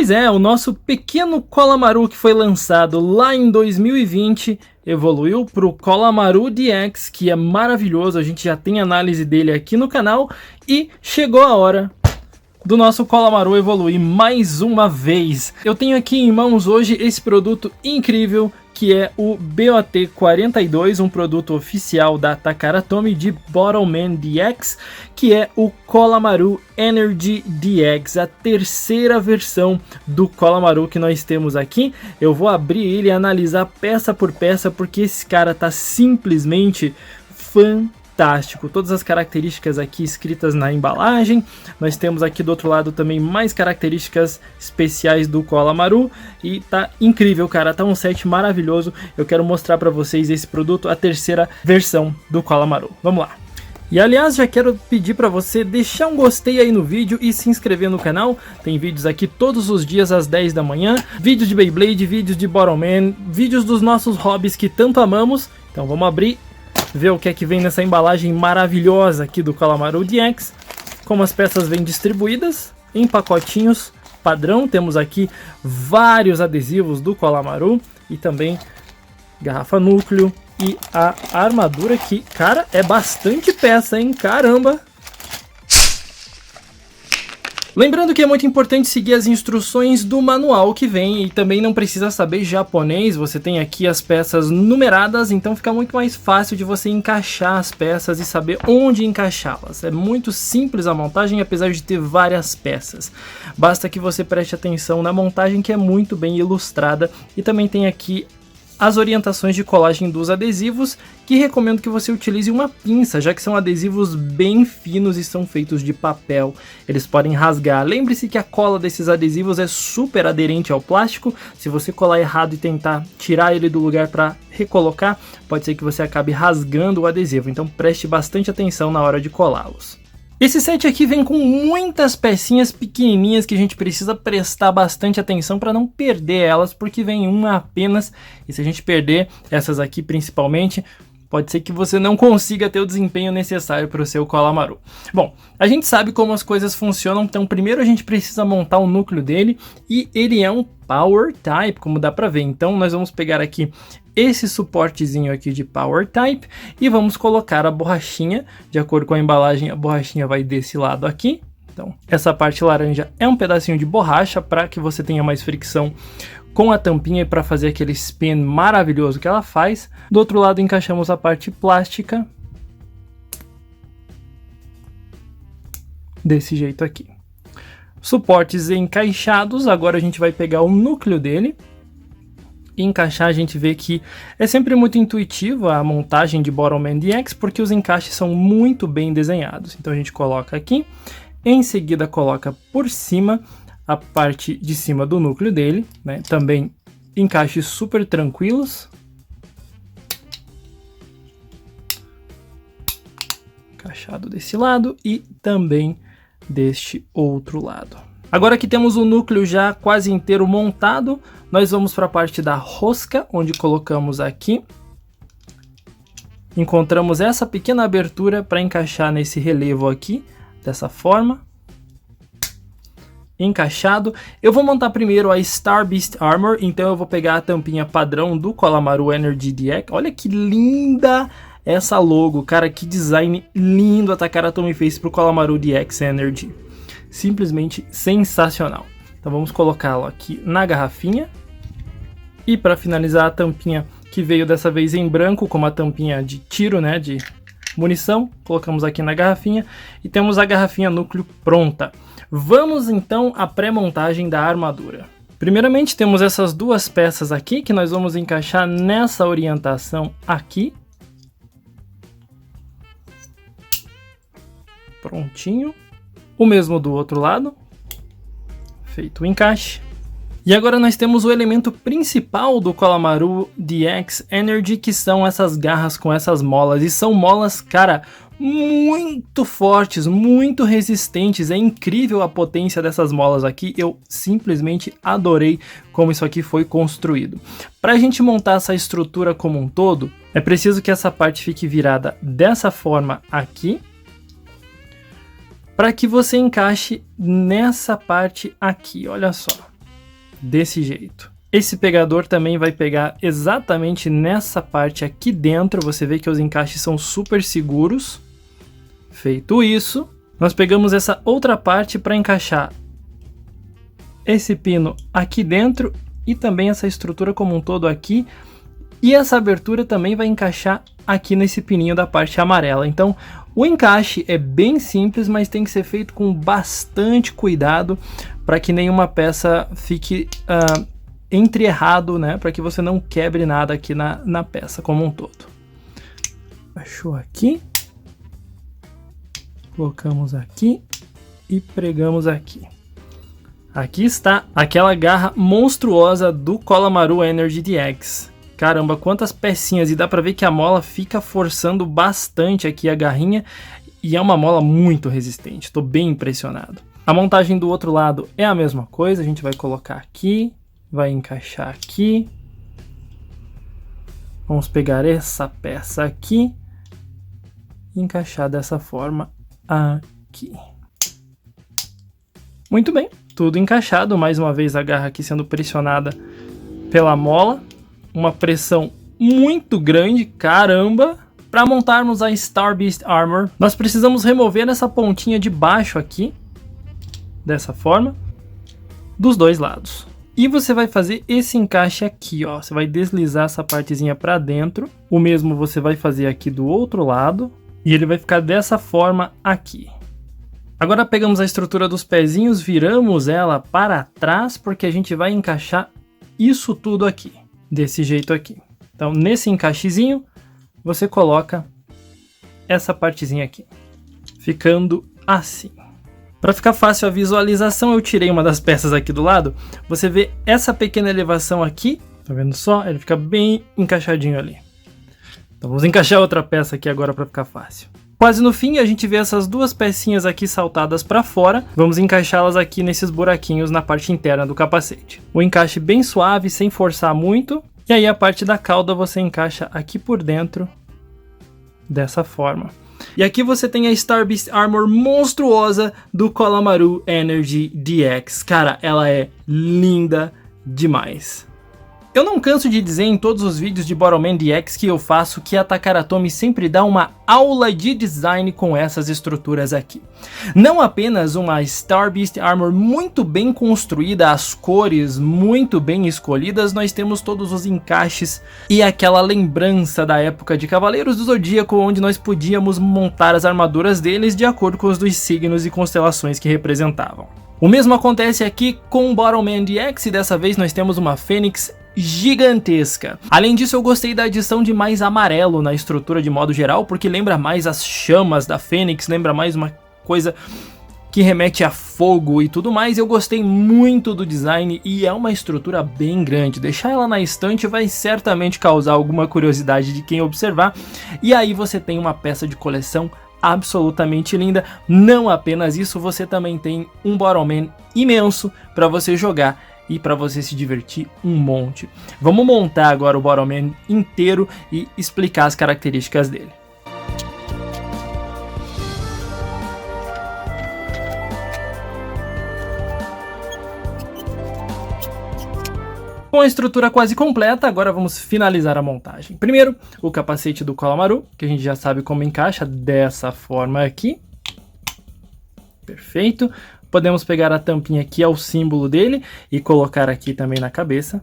Pois é, o nosso pequeno Cólamaru que foi lançado lá em 2020 evoluiu para o Cólamaru DX, que é maravilhoso, a gente já tem análise dele aqui no canal e chegou a hora do nosso Cólamaru evoluir mais uma vez. Eu tenho aqui em mãos hoje esse produto incrível que é o BOT42, um produto oficial da Takara Tomy de Bottleman DX, que é o Cólamaru Energy DX, a terceira versão do Cólamaru que nós temos aqui. Eu vou abrir ele e analisar peça por peça, porque esse cara tá simplesmente fantástico. Todas as características aqui escritas na embalagem. Nós temos aqui do outro lado também mais características especiais do Cólamaru e tá incrível, cara, tá um set maravilhoso. Eu quero mostrar para vocês esse produto, a terceira versão do Cólamaru. Vamos lá. E aliás, já quero pedir para você deixar um gostei aí no vídeo e se inscrever no canal. Tem vídeos aqui todos os dias às 10 da manhã, vídeos de Beyblade, vídeos de Bottleman, vídeos dos nossos hobbies que tanto amamos. Então vamos abrir, ver o que é que vem nessa embalagem maravilhosa aqui do Cólamaru DX. Como as peças vêm distribuídas em pacotinhos padrão, temos aqui vários adesivos do Cólamaru e também garrafa núcleo e a armadura que, cara, é bastante peça, hein? Caramba! Lembrando que é muito importante seguir as instruções do manual que vem e também não precisa saber japonês, você tem aqui as peças numeradas, então fica muito mais fácil de você encaixar as peças e saber onde encaixá-las. É muito simples a montagem, apesar de ter várias peças. Basta que você preste atenção na montagem, que é muito bem ilustrada, e também tem aqui as orientações de colagem dos adesivos, que recomendo que você utilize uma pinça, já que são adesivos bem finos e são feitos de papel. Eles podem rasgar. Lembre-se que a cola desses adesivos é super aderente ao plástico. Se você colar errado e tentar tirar ele do lugar para recolocar, pode ser que você acabe rasgando o adesivo. Então preste bastante atenção na hora de colá-los. Esse set aqui vem com muitas pecinhas pequenininhas que a gente precisa prestar bastante atenção para não perder elas, porque vem uma apenas, e se a gente perder essas aqui principalmente, pode ser que você não consiga ter o desempenho necessário para o seu Cólamaru. Bom, a gente sabe como as coisas funcionam, então primeiro a gente precisa montar o núcleo dele, e ele é um Power Type, como dá para ver. Então nós vamos pegar aqui esse suportezinho aqui de Power Type e vamos colocar a borrachinha. De acordo com a embalagem, a borrachinha vai desse lado aqui. Então essa parte laranja é um pedacinho de borracha para que você tenha mais fricção com a tampinha e para fazer aquele spin maravilhoso que ela faz. Do outro lado encaixamos a parte plástica desse jeito aqui. Suportes encaixados. Agora a gente vai pegar o núcleo dele e encaixar. A gente vê que é sempre muito intuitivo a montagem de Bottleman DX, porque os encaixes são muito bem desenhados. Então a gente coloca aqui, em seguida coloca por cima a parte de cima do núcleo dele, né? Também encaixes super tranquilos. Encaixado desse lado e também deste outro lado. Agora que temos o núcleo já quase inteiro montado, nós vamos para a parte da rosca, onde colocamos aqui. Encontramos essa pequena abertura para encaixar nesse relevo aqui, dessa forma. Encaixado. Eu vou montar primeiro a Star Beast Armor, então eu vou pegar a tampinha padrão do Cólamaru Energy DX. Olha que linda essa logo, cara, que design lindo a Takara Tomy fez para o Cólamaru DX Energy. Simplesmente sensacional. Então vamos colocá-lo aqui na garrafinha. E para finalizar, a tampinha que veio dessa vez em branco, como a tampinha de tiro, né, de munição, colocamos aqui na garrafinha e temos a garrafinha núcleo pronta. Vamos então à pré-montagem da armadura. Primeiramente temos essas duas peças aqui que nós vamos encaixar nessa orientação aqui. Prontinho. O mesmo do outro lado. Feito o encaixe. E agora nós temos o elemento principal do Cólamaru DX Energy, que são essas garras com essas molas. E são molas, cara, muito fortes, muito resistentes. É incrível a potência dessas molas aqui. Eu simplesmente adorei como isso aqui foi construído. Para a gente montar essa estrutura como um todo, é preciso que essa parte fique virada dessa forma aqui, para que você encaixe nessa parte aqui, olha só. desse jeito. Esse pegador também vai pegar exatamente nessa parte aqui dentro. Você vê que os encaixes são super seguros. Feito isso, nós pegamos essa outra parte para encaixar esse pino aqui dentro e também essa estrutura como um todo aqui. E essa abertura também vai encaixar aqui nesse pininho da parte amarela. Então, o encaixe é bem simples, mas tem que ser feito com bastante cuidado para que nenhuma peça fique entreerrado, né? Para que você não quebre nada aqui na peça como um todo. Achou aqui. Colocamos aqui e pregamos aqui. Aqui está aquela garra monstruosa do Cólamaru Energy DX. Caramba, quantas pecinhas, e dá pra ver que a mola fica forçando bastante aqui a garrinha e é uma mola muito resistente, tô bem impressionado. A montagem do outro lado é a mesma coisa, a gente vai colocar aqui, vai encaixar aqui. Vamos pegar essa peça aqui e encaixar dessa forma aqui. Muito bem, tudo encaixado, mais uma vez a garra aqui sendo pressionada pela mola. Uma pressão muito grande, caramba! Para montarmos a Star Beast Armor, nós precisamos remover essa pontinha de baixo aqui, dessa forma, dos dois lados. E você vai fazer esse encaixe aqui, ó. Você vai deslizar essa partezinha para dentro. O mesmo você vai fazer aqui do outro lado. E ele vai ficar dessa forma aqui. Agora pegamos a estrutura dos pezinhos, viramos ela para trás, porque a gente vai encaixar isso tudo aqui. Desse jeito aqui. Então, nesse encaixezinho, você coloca essa partezinha aqui, ficando assim. Para ficar fácil a visualização, eu tirei uma das peças aqui do lado. Você vê essa pequena elevação aqui, tá vendo só? Ele fica bem encaixadinho ali. Então, vamos encaixar outra peça aqui agora para ficar fácil. Quase no fim, a gente vê essas duas pecinhas aqui saltadas para fora. Vamos encaixá-las aqui nesses buraquinhos na parte interna do capacete. O encaixe bem suave, sem forçar muito. E aí a parte da cauda você encaixa aqui por dentro, dessa forma. E aqui você tem a Star Beast Armor monstruosa do Cólamaru Energy DX. Cara, ela é linda demais. Eu não canso de dizer em todos os vídeos de Borrowman DX que eu faço que a Takara Tomy sempre dá uma aula de design com essas estruturas aqui. Não apenas uma Star Beast Armor muito bem construída, as cores muito bem escolhidas, nós temos todos os encaixes e aquela lembrança da época de Cavaleiros do Zodíaco, onde nós podíamos montar as armaduras deles de acordo com os dos signos e constelações que representavam. O mesmo acontece aqui com o Borrowman DX e dessa vez nós temos uma Fênix gigantesca. Além disso, eu gostei da adição de mais amarelo na estrutura de modo geral, porque lembra mais as chamas da Fênix, lembra mais uma coisa que remete a fogo e tudo mais. Eu gostei muito do design e é uma estrutura bem grande. Deixar ela na estante vai certamente causar alguma curiosidade de quem observar, e aí você tem uma peça de coleção absolutamente linda. Não apenas isso, você também tem um Borrowman imenso para você jogar e para você se divertir um monte. Vamos montar agora o Borrowman inteiro e explicar as características dele. Com a estrutura quase completa, agora vamos finalizar a montagem. Primeiro, o capacete do Cólamaru, que a gente já sabe como encaixa, dessa forma aqui. Perfeito. Podemos pegar a tampinha aqui, é o símbolo dele, e colocar aqui também na cabeça.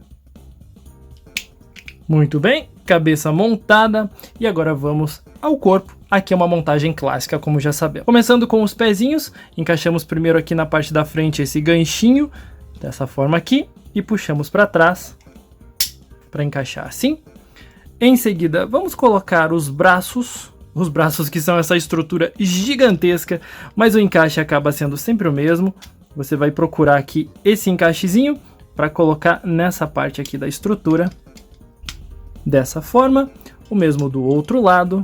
Muito bem, cabeça montada. E agora vamos ao corpo. Aqui é uma montagem clássica, como já sabemos. Começando com os pezinhos, encaixamos primeiro aqui na parte da frente esse ganchinho, dessa forma aqui, e puxamos para trás, para encaixar assim. Em seguida, vamos colocar os braços que são essa estrutura gigantesca, mas o encaixe acaba sendo sempre o mesmo. Você vai procurar aqui esse encaixezinho para colocar nessa parte aqui da estrutura, dessa forma. O mesmo do outro lado.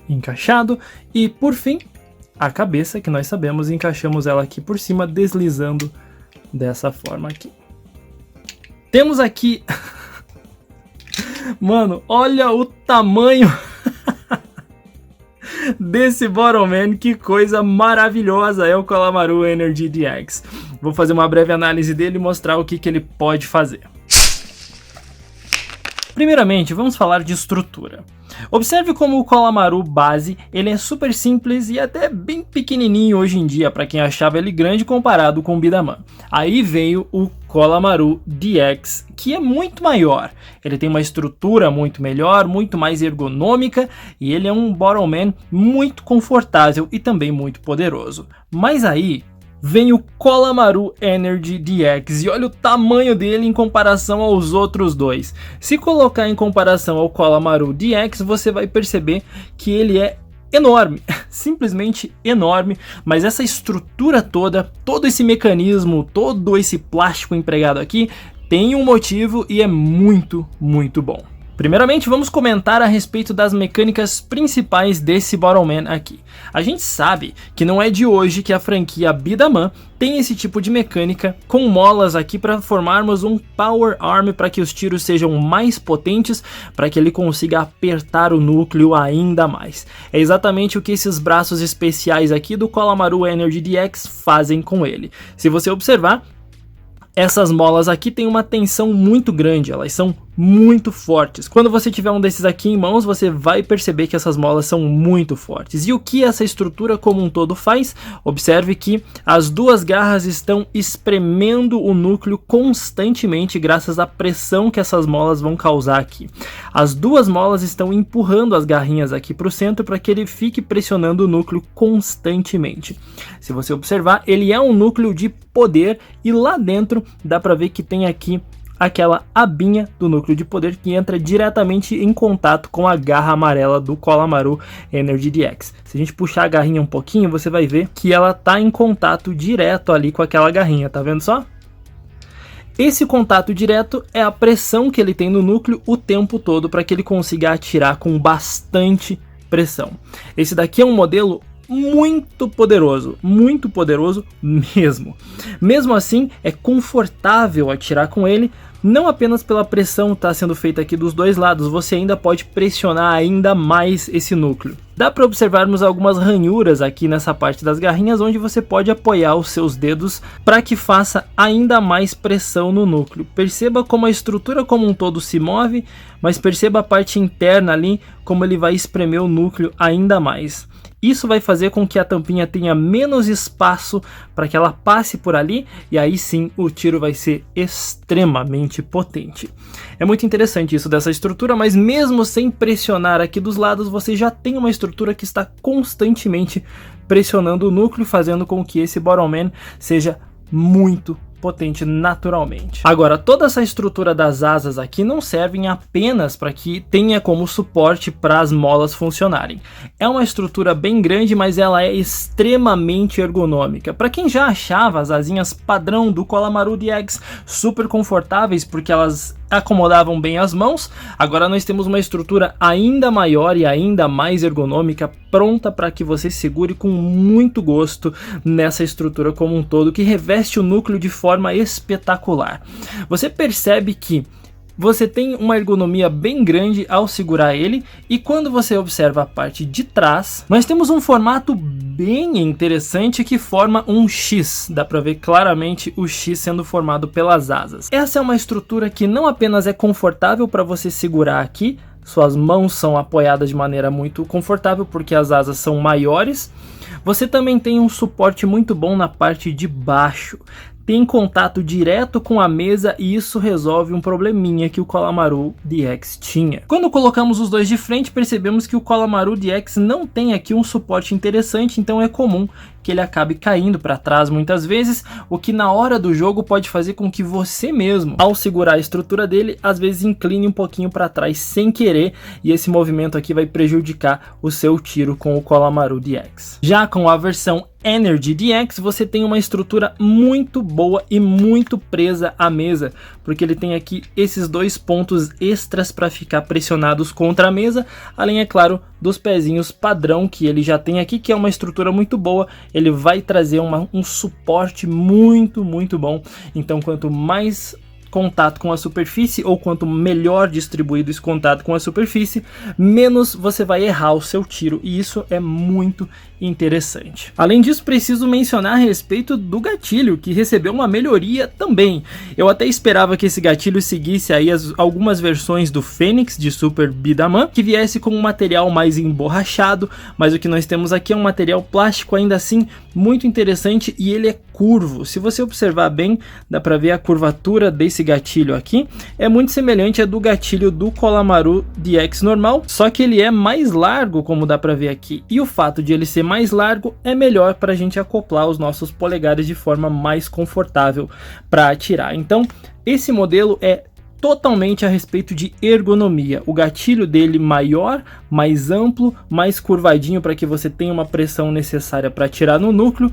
Encaixado. E por fim, a cabeça, que nós sabemos, encaixamos ela aqui por cima, deslizando dessa forma aqui. Temos aqui... Mano, olha o tamanho desse Bottle Man. Que coisa maravilhosa é o Kolamaru Energy DX. Vou fazer uma breve análise dele e mostrar o que ele pode fazer. Primeiramente, vamos falar de estrutura. Observe como o Kolamaru base, ele é super simples e até bem pequenininho hoje em dia, para quem achava ele grande comparado com o Bidaman. Aí veio o Kolamaru DX, que é muito maior. Ele tem uma estrutura muito melhor, muito mais ergonômica, e ele é um Bottle Man muito confortável e também muito poderoso. Mas aí vem o Kolamaru Energy DX e olha o tamanho dele em comparação aos outros dois. Se colocar em comparação ao Kolamaru DX, você vai perceber que ele é enorme, simplesmente enorme, mas essa estrutura toda, todo esse mecanismo, todo esse plástico empregado aqui, tem um motivo e é muito, muito bom. Primeiramente, vamos comentar a respeito das mecânicas principais desse Bottle Man aqui. A gente sabe que não é de hoje que a franquia Bidaman tem esse tipo de mecânica com molas aqui para formarmos um Power Arm para que os tiros sejam mais potentes, para que ele consiga apertar o núcleo ainda mais. É exatamente o que esses braços especiais aqui do Kolamaru Energy DX fazem com ele. Se você observar, essas molas aqui têm uma tensão muito grande, elas são muito fortes. Quando você tiver um desses aqui em mãos, você vai perceber que essas molas são muito fortes. E o que essa estrutura como um todo faz? Observe que as duas garras estão espremendo o núcleo constantemente graças à pressão que essas molas vão causar aqui. As duas molas estão empurrando as garrinhas aqui para o centro para que ele fique pressionando o núcleo constantemente. Se você observar, ele é um núcleo de poder e lá dentro dá para ver que tem aqui aquela abinha do núcleo de poder que entra diretamente em contato com a garra amarela do Kolamaru Energy DX. Se a gente puxar a garrinha um pouquinho, você vai ver que ela está em contato direto ali com aquela garrinha, tá vendo só? Esse contato direto é a pressão que ele tem no núcleo o tempo todo para que ele consiga atirar com bastante pressão. Esse daqui é um modelo muito poderoso mesmo. Mesmo assim, é confortável atirar com ele, não apenas pela pressão que está sendo feita aqui dos dois lados, você ainda pode pressionar ainda mais esse núcleo. Dá para observarmos algumas ranhuras aqui nessa parte das garrinhas, onde você pode apoiar os seus dedos para que faça ainda mais pressão no núcleo. Perceba como a estrutura como um todo se move, mas perceba a parte interna ali, como ele vai espremer o núcleo ainda mais. Isso vai fazer com que a tampinha tenha menos espaço para que ela passe por ali e aí sim o tiro vai ser extremamente potente. É muito interessante isso dessa estrutura, mas mesmo sem pressionar aqui dos lados, você já tem uma estrutura que está constantemente pressionando o núcleo, fazendo com que esse Bottle Man seja muito potente naturalmente. Agora, toda essa estrutura das asas aqui não servem apenas para que tenha como suporte para as molas funcionarem. É uma estrutura bem grande, mas ela é extremamente ergonômica. Para quem já achava as asinhas padrão do Kolamaru DX super confortáveis porque elas acomodavam bem as mãos, agora nós temos uma estrutura ainda maior e ainda mais ergonômica, pronta para que você segure com muito gosto nessa estrutura como um todo, que reveste o núcleo de forma espetacular. Você percebe que você tem uma ergonomia bem grande ao segurar ele, e quando você observa a parte de trás, nós temos um formato bem interessante que forma um X. Dá para ver claramente o X sendo formado pelas asas. Essa é uma estrutura que não apenas é confortável para você segurar aqui, suas mãos são apoiadas de maneira muito confortável porque as asas são maiores. Você também tem um suporte muito bom na parte de baixo. Tem contato direto com a mesa e isso resolve um probleminha que o Kolamaru DX tinha. Quando colocamos os dois de frente, percebemos que o Kolamaru DX não tem aqui um suporte interessante, então é comum que ele acabe caindo para trás muitas vezes, o que na hora do jogo pode fazer com que você mesmo, ao segurar a estrutura dele, às vezes incline um pouquinho para trás sem querer, e esse movimento aqui vai prejudicar o seu tiro com o Kolamaru DX. Já com a versão Energy DX, você tem uma estrutura muito boa e muito presa à mesa, porque ele tem aqui esses dois pontos extras para ficar pressionados contra a mesa, além, é claro, dos pezinhos padrão que ele já tem aqui, que é uma estrutura muito boa. Ele vai trazer um suporte muito bom, então quanto mais contato com a superfície, ou quanto melhor distribuído esse contato com a superfície, menos você vai errar o seu tiro, e isso é muito interessante. Além disso, preciso mencionar a respeito do gatilho, que recebeu uma melhoria também. Eu até esperava que esse gatilho seguisse aí algumas versões do Fênix de Super Bidaman, que viesse com um material mais emborrachado, mas o que nós temos aqui é um material plástico ainda assim muito interessante, e ele é curvo. Se você observar bem, dá para ver a curvatura desse gatilho aqui, é muito semelhante à do gatilho do Kolamaru DX normal, só que ele é mais largo, como dá para ver aqui, e o fato de ele ser mais largo é melhor para a gente acoplar os nossos polegares de forma mais confortável para atirar. Então esse modelo é totalmente a respeito de ergonomia. O gatilho dele maior, mais amplo, mais curvadinho para que você tenha uma pressão necessária para atirar no núcleo,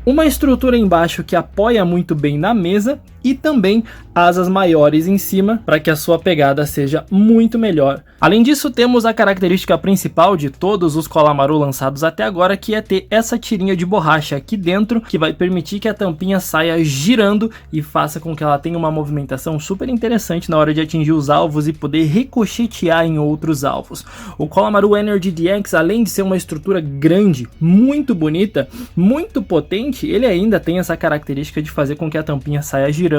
uma estrutura embaixo que apoia muito bem na mesa e também asas maiores em cima para que a sua pegada seja muito melhor. Além disso, temos a característica principal de todos os Kolamaru lançados até agora, que é ter essa tirinha de borracha aqui dentro, que vai permitir que a tampinha saia girando e faça com que ela tenha uma movimentação super interessante na hora de atingir os alvos e poder ricochetear em outros alvos. O Kolamaru Energy DX, além de ser uma estrutura grande, muito bonita, muito potente, ele ainda tem essa característica de fazer com que a tampinha saia girando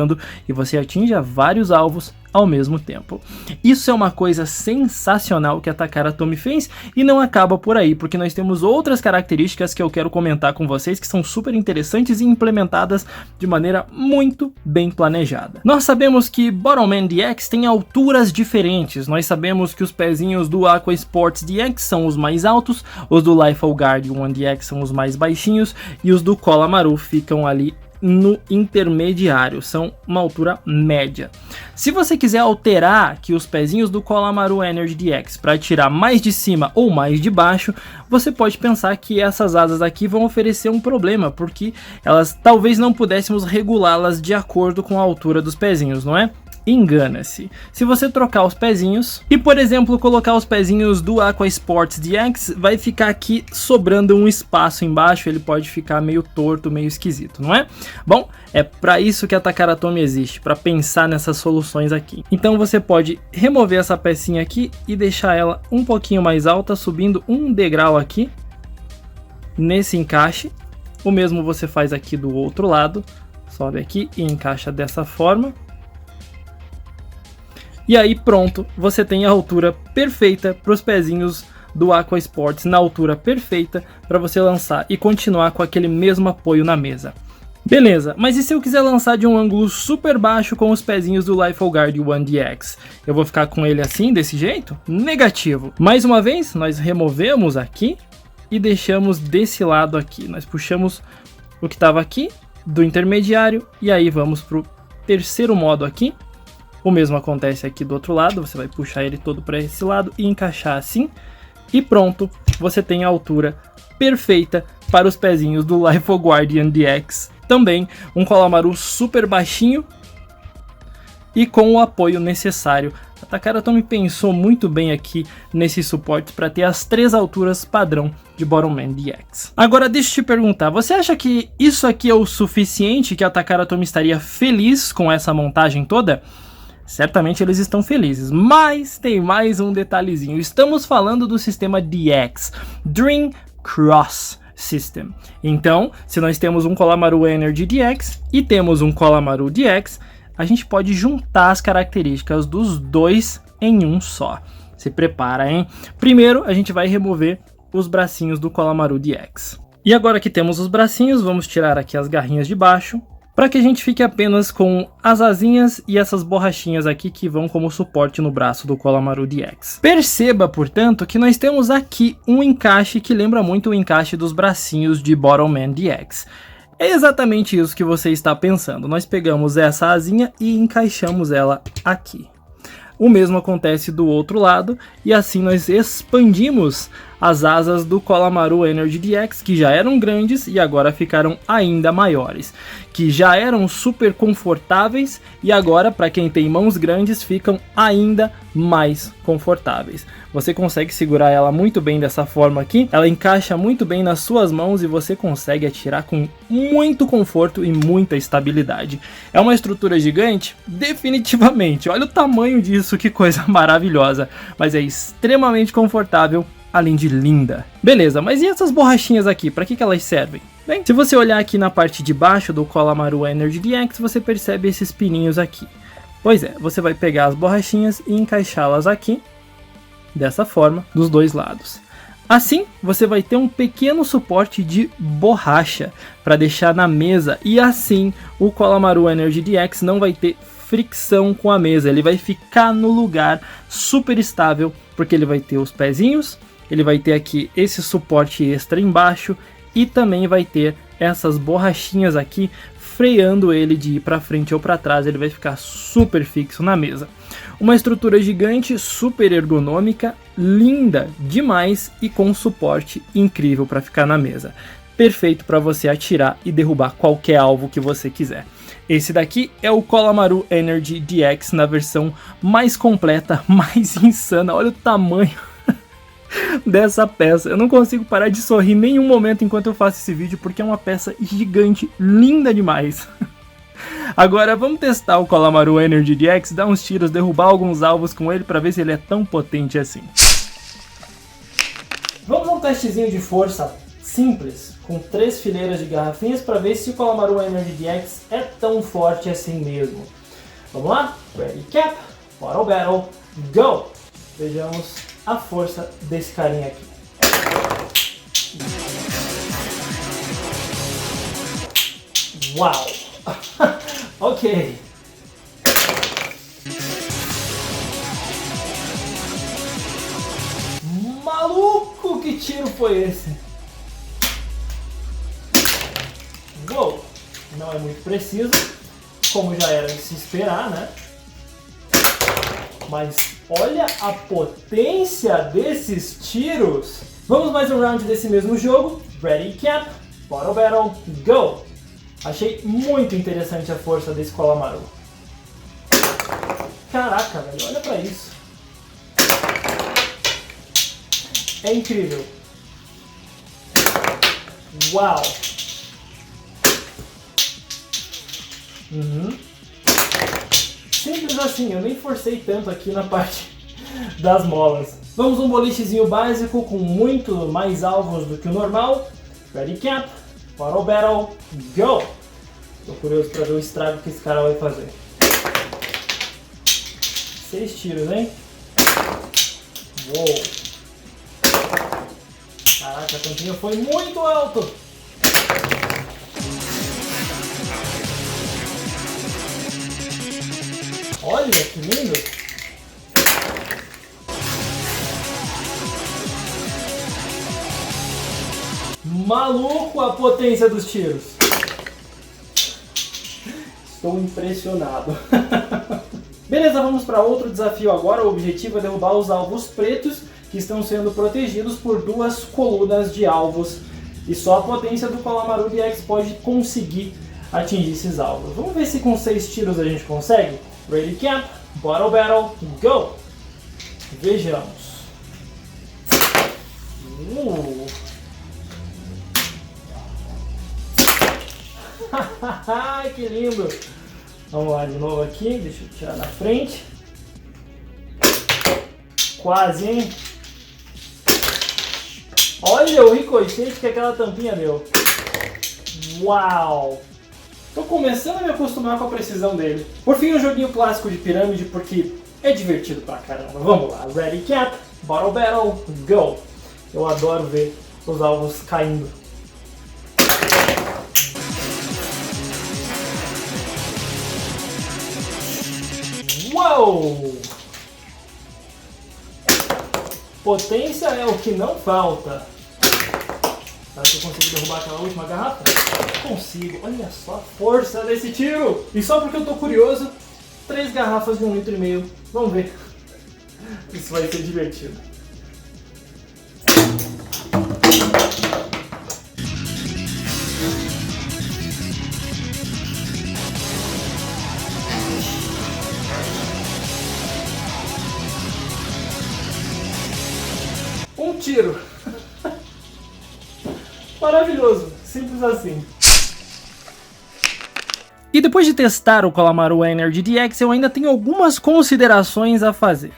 e você atinja vários alvos ao mesmo tempo. Isso é uma coisa sensacional que a Takara Tomy fez, e não acaba por aí, porque nós temos outras características que eu quero comentar com vocês que são super interessantes e implementadas de maneira muito bem planejada. Nós sabemos que Bottleman DX tem alturas diferentes. Nós sabemos que os pezinhos do Aqua Sports DX são os mais altos, os do Lifeall Guardian DX são os mais baixinhos, e os do Kolamaru ficam ali no intermediário, são uma altura média. Se você quiser alterar aqui os pezinhos do Kolamaru Energy DX para tirar mais de cima ou mais de baixo, você pode pensar que essas asas aqui vão oferecer um problema, porque elas talvez não pudéssemos regulá-las de acordo com a altura dos pezinhos, não é? Engana-se. Se você trocar os pezinhos e, por exemplo, colocar os pezinhos do Aqua Sports DX, vai ficar aqui sobrando um espaço embaixo, ele pode ficar meio torto, meio esquisito, não é? Bom, é para isso que a Takara Tomy existe, para pensar nessas soluções aqui. Então você pode remover essa pecinha aqui e deixar ela um pouquinho mais alta, subindo um degrau aqui nesse encaixe. O mesmo você faz aqui do outro lado, sobe aqui e encaixa dessa forma. E aí pronto, você tem a altura perfeita para os pezinhos do Aqua Sports, na altura perfeita para você lançar e continuar com aquele mesmo apoio na mesa. Beleza, mas e se eu quiser lançar de um ângulo super baixo com os pezinhos do Lifeall Guardian DX? Eu vou ficar com ele assim, desse jeito? Negativo. Mais uma vez, nós removemos aqui e deixamos desse lado aqui. Nós puxamos o que estava aqui do intermediário e aí vamos para o terceiro modo aqui. O mesmo acontece aqui do outro lado, você vai puxar ele todo para esse lado e encaixar assim. E pronto, você tem a altura perfeita para os pezinhos do Lifeall Guardian DX. Também um Kolamaru super baixinho e com o apoio necessário. A Takara Tomy pensou muito bem aqui nesses suportes para ter as três alturas padrão de Bottleman DX. Agora deixa eu te perguntar, você acha que isso aqui é o suficiente, que a Takara Tomy estaria feliz com essa montagem toda? Certamente eles estão felizes, mas tem mais um detalhezinho. Estamos falando do sistema DX, Dream Cross System. Então, se nós temos um Kolamaru Energy DX e temos um Kolamaru DX, a gente pode juntar as características dos dois em um só. Se prepara, hein? Primeiro, a gente vai remover os bracinhos do Kolamaru DX. E agora que temos os bracinhos, vamos tirar aqui as garrinhas de baixo, para que a gente fique apenas com as asinhas e essas borrachinhas aqui que vão como suporte no braço do Kolamaru DX. Perceba, portanto, que nós temos aqui um encaixe que lembra muito o encaixe dos bracinhos de Bottleman DX. É exatamente isso que você está pensando. Nós pegamos essa asinha e encaixamos ela aqui. O mesmo acontece do outro lado e assim nós expandimos as asas do Kolamaru Energy DX, que já eram grandes e agora ficaram ainda maiores, que já eram super confortáveis e agora, para quem tem mãos grandes, ficam ainda mais confortáveis. Você consegue segurar ela muito bem dessa forma aqui, ela encaixa muito bem nas suas mãos e você consegue atirar com muito conforto e muita estabilidade. É uma estrutura gigante? Definitivamente, olha o tamanho disso, que coisa maravilhosa, mas é extremamente confortável, além de linda. Beleza, mas e essas borrachinhas aqui, para que elas servem? Bem, se você olhar aqui na parte de baixo do Kolamaru Energy DX, você percebe esses pininhos aqui. Pois é, você vai pegar as borrachinhas e encaixá-las aqui, dessa forma, dos dois lados. Assim, você vai ter um pequeno suporte de borracha para deixar na mesa, e assim o Kolamaru Energy DX não vai ter fricção com a mesa, ele vai ficar no lugar super estável, porque ele vai ter os pezinhos, ele vai ter aqui esse suporte extra embaixo e também vai ter essas borrachinhas aqui freando ele de ir para frente ou para trás, ele vai ficar super fixo na mesa. Uma estrutura gigante, super ergonômica, linda demais e com suporte incrível para ficar na mesa. Perfeito para você atirar e derrubar qualquer alvo que você quiser. Esse daqui é o Kolamaru Energy DX na versão mais completa, mais insana. Olha o tamanho dessa peça. Eu não consigo parar de sorrir em nenhum momento enquanto eu faço esse vídeo, porque é uma peça gigante, linda demais. Agora vamos testar o Kolamaru Energy DX, dar uns tiros, derrubar alguns alvos com ele para ver se ele é tão potente assim. Vamos a um testezinho de força simples, com 3 fileiras de garrafinhas, para ver se o Kolamaru Energy DX é tão forte assim mesmo. Vamos lá? Ready, cap, bottle battle, go! Vejamos a força desse carinha aqui. Uau! Ok. Maluco, que tiro foi esse? Uou! Não é muito preciso, como já era de se esperar, né? Mas olha a potência desses tiros! Vamos mais um round desse mesmo jogo. Ready, cap, bottle battle, go! Achei muito interessante a força desse Kolamaru. Caraca, velho, olha pra isso. É incrível. Uau! Simples assim, eu nem forcei tanto aqui na parte das molas. Vamos um bolichezinho básico com muito mais alvos do que o normal. Ready, cap, bottle battle, go! Tô curioso pra ver o estrago que esse cara vai fazer. 6 tiros, hein? Uou! Caraca, a tampinha foi muito alto! Olha que lindo! Maluco a potência dos tiros! Estou impressionado. Beleza, vamos para outro desafio agora. O objetivo é derrubar os alvos pretos que estão sendo protegidos por 2 colunas de alvos. E só a potência do Kolamaru DX pode conseguir atingir esses alvos. Vamos ver se com 6 tiros a gente consegue? Ready, camp, bottle battle, go! Vejamos. Que lindo! Vamos lá de novo aqui, deixa eu tirar da frente. Quase, hein? Olha o ricochete que aquela tampinha deu. Uau! Tô começando a me acostumar com a precisão dele. Por fim, um joguinho clássico de pirâmide, porque é divertido pra caramba. Vamos lá, ready, cap, bottle battle, go! Eu adoro ver os alvos caindo. Uau! Potência é o que não falta. Será que eu consigo derrubar aquela última garrafa? Consigo. Olha só a força desse tiro. E só porque eu tô curioso, 3 garrafas de 1,5 litro. Vamos ver. Isso vai ser divertido. tiro. Maravilhoso, simples assim. E depois de testar o Cólamaru Energy DX, eu ainda tenho algumas considerações a fazer.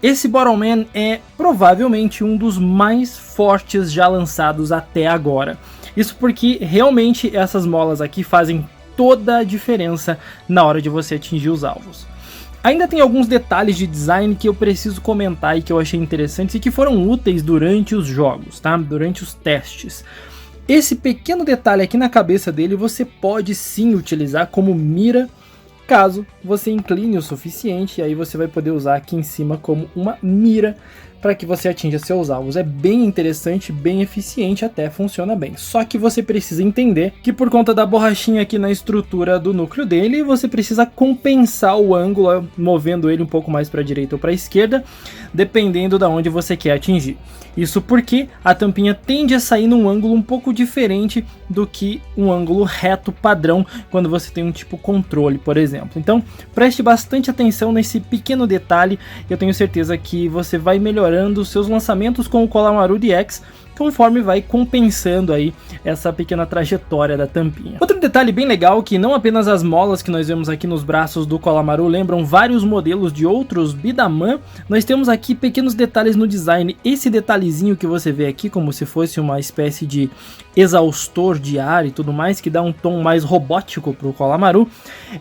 Esse Bottleman é provavelmente um dos mais fortes já lançados até agora. Isso porque realmente essas molas aqui fazem toda a diferença na hora de você atingir os alvos. Ainda tem alguns detalhes de design que eu preciso comentar e que eu achei interessantes e que foram úteis durante os jogos, tá? Durante os testes. Esse pequeno detalhe aqui na cabeça dele você pode sim utilizar como mira, caso você incline o suficiente, e aí você vai poder usar aqui em cima como uma mira para que você atinja seus alvos. É bem interessante, bem eficiente, até funciona bem. Só que você precisa entender que por conta da borrachinha aqui na estrutura do núcleo dele, você precisa compensar o ângulo, movendo ele um pouco mais para a direita ou para a esquerda, dependendo de onde você quer atingir. Isso porque a tampinha tende a sair num ângulo um pouco diferente do que um ângulo reto padrão quando você tem um tipo controle, por exemplo. Então preste bastante atenção nesse pequeno detalhe, eu tenho certeza que você vai melhorando os seus lançamentos com o Cólamaru DX, conforme vai compensando aí essa pequena trajetória da tampinha. Outro detalhe bem legal, que não apenas as molas que nós vemos aqui nos braços do Cólamaru lembram vários modelos de outros Bidaman, nós temos aqui pequenos detalhes no design. Esse detalhezinho que você vê aqui, como se fosse uma espécie de exaustor de ar e tudo mais, que dá um tom mais robótico para o Cólamaru,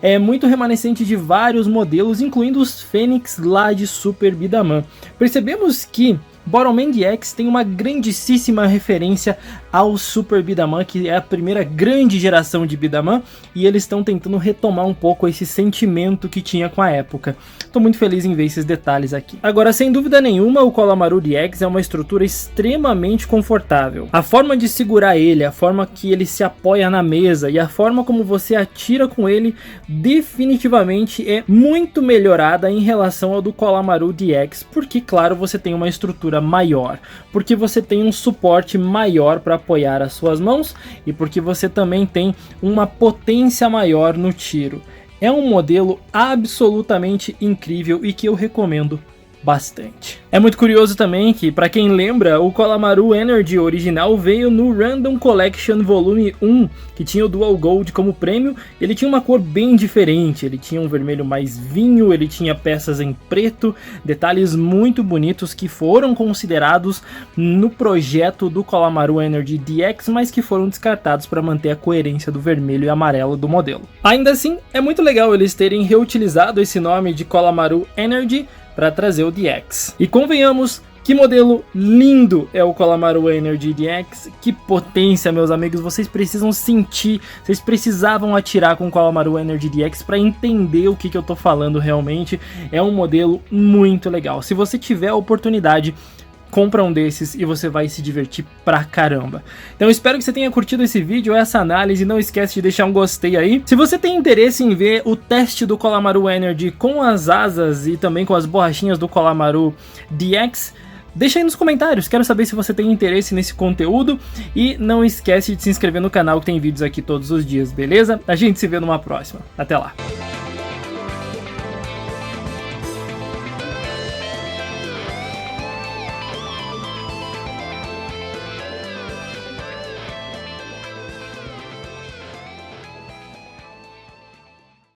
é muito remanescente de vários modelos, incluindo os Fênix lá de Super Bidaman. Percebemos que Bottleman DX tem uma grandíssima referência ao Super Bidaman, que é a primeira grande geração de Bidaman, e eles estão tentando retomar um pouco esse sentimento que tinha com a época. Estou muito feliz em ver esses detalhes aqui. Agora, sem dúvida nenhuma, o Cólamaru DX é uma estrutura extremamente confortável. A forma de segurar ele, a forma que ele se apoia na mesa e a forma como você atira com ele definitivamente é muito melhorada em relação ao do Cólamaru DX, porque claro, você tem uma estrutura maior, porque você tem um suporte maior para apoiar as suas mãos e porque você também tem uma potência maior no tiro. É um modelo absolutamente incrível e que eu recomendo bastante. É muito curioso também que, para quem lembra, o Cólamaru Energy original veio no Random Collection Volume 1, que tinha o Dual Gold como prêmio. Ele tinha uma cor bem diferente, ele tinha um vermelho mais vinho, ele tinha peças em preto, detalhes muito bonitos que foram considerados no projeto do Cólamaru Energy DX, mas que foram descartados para manter a coerência do vermelho e amarelo do modelo. Ainda assim, é muito legal eles terem reutilizado esse nome de Cólamaru Energy para trazer o DX. E convenhamos, que modelo lindo é o Cólamaru Energy DX, que potência, meus amigos, vocês precisam sentir, vocês precisavam atirar com o Cólamaru Energy DX para entender o que eu tô falando realmente. É um modelo muito legal. Se você tiver a oportunidade, compra um desses e você vai se divertir pra caramba. Então eu espero que você tenha curtido esse vídeo, essa análise. Não esquece de deixar um gostei aí. Se você tem interesse em ver o teste do Cólamaru Energy com as asas e também com as borrachinhas do Cólamaru DX, deixa aí nos comentários, quero saber se você tem interesse nesse conteúdo. E não esquece de se inscrever no canal, que tem vídeos aqui todos os dias, beleza? A gente se vê numa próxima. Até lá!